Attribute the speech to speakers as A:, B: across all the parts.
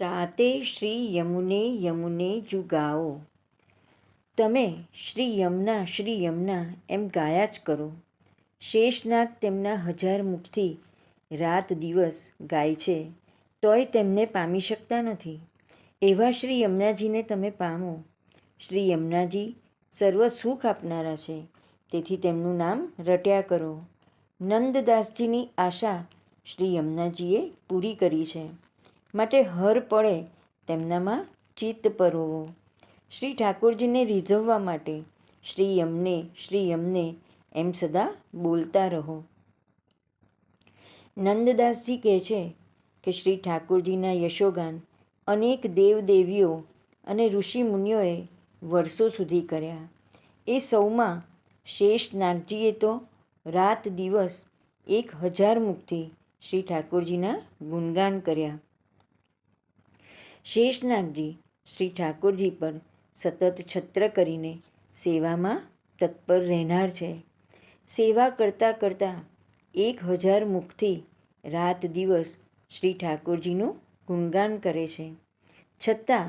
A: તાતે શ્રી યમુને યમુને જુગાઓ. તમે શ્રી યમના એમ ગાયા જ કરો. શેષનાગ તેમના 1000 મુખથી રાત દિવસ ગાય છે, તોય તેમને પામી શકતા નથી. એવા શ્રી યમુનાજીને તમે પામો. શ્રી યમુનાજી સર્વ સુખ આપનારા છે, તેથી તેમનું નામ રટ્યા કરો. નંદદાસજીની આશા શ્રી યમુનાજીએ પૂરી કરી છે, માટે હર પળે તેમનામાં ચિત્ત પરોવો. શ્રી ઠાકોરજીને રીઝવવા માટે શ્રી યમને એમ સદા બોલતા રહો. નંદદાસજી કહે છે કે શ્રી ઠાકોરજીના યશોગાન અનેક દેવદેવીઓ અને ઋષિમુનિઓએ વર્ષો સુધી કર્યા. એ સૌમાં શેષનાગજીએ તો રાત દિવસ 1000 મુખથી શ્રી ઠાકોરજીના ગુણગાન કર્યા. શેષનાગજી શ્રી ઠાકોરજી પર સતત છત્ર કરીને સેવામાં તત્પર રહેનાર છે. સેવા કરતાં કરતાં 1000 મુખથી રાત દિવસ શ્રી ઠાકોરજીનું ગુણગાન કરે છે. છતાં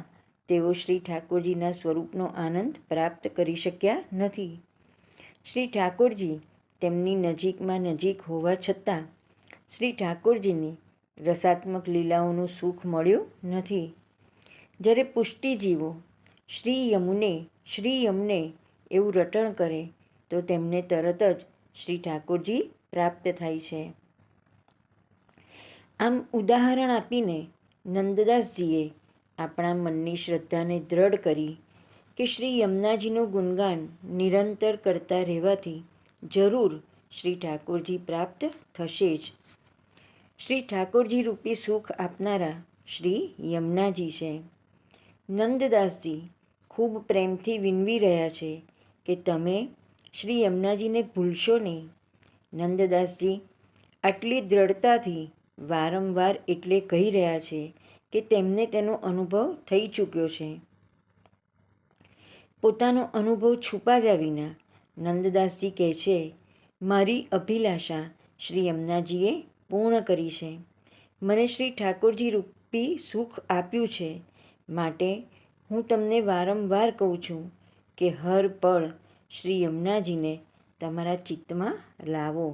A: તેઓ શ્રી ઠાકોરજીના સ્વરૂપનો આનંદ પ્રાપ્ત કરી શક્યા નથી. શ્રી ઠાકોરજી તેમની નજીકમાં નજીક હોવા છતાં શ્રી ઠાકોરજીની રસાત્મક લીલાઓનું સુખ મળ્યું નથી. જ્યારે પુષ્ટિજીવો શ્રી યમને એવું રટણ કરે તો તેમને તરત જ શ્રી ઠાકોરજી પ્રાપ્ત થાય છે. આમ ઉદાહરણ આપીને નંદદાસજીએ આપણા મનની શ્રદ્ધાને દ્રઢ કરી કે શ્રી યમુનાજીનું ગુણગાન નિરંતર કરતા રહેવાથી જરૂર શ્રી ઠાકોરજી પ્રાપ્ત થશે જ. શ્રી ઠાકોરજી રૂપી સુખ આપનારા શ્રી યમુનાજી છે. નંદદાસજી ખૂબ પ્રેમથી વિનવી રહ્યા છે કે તમે શ્રી યમુનાજીને ભૂલશો નહીં. નંદદાસજી આટલી દ્રઢતાથી વારંવાર એટલે કહી રહ્યા છે કે તેમને તેનો અનુભવ થઈ ચૂક્યો છે. પોતાનો અનુભવ છુપાવ્યા વિના નંદદાસજી કહે છે, મારી અભિલાષા શ્રી યમુનાજીએ પૂર્ણ કરી છે. મને શ્રી ઠાકોરજી રૂપી સુખ આપ્યું છે, માટે હું તમને વારંવાર કહું છું કે હર પળ શ્રી યમુનાજીને તમારા ચિત્તમાં લાવો.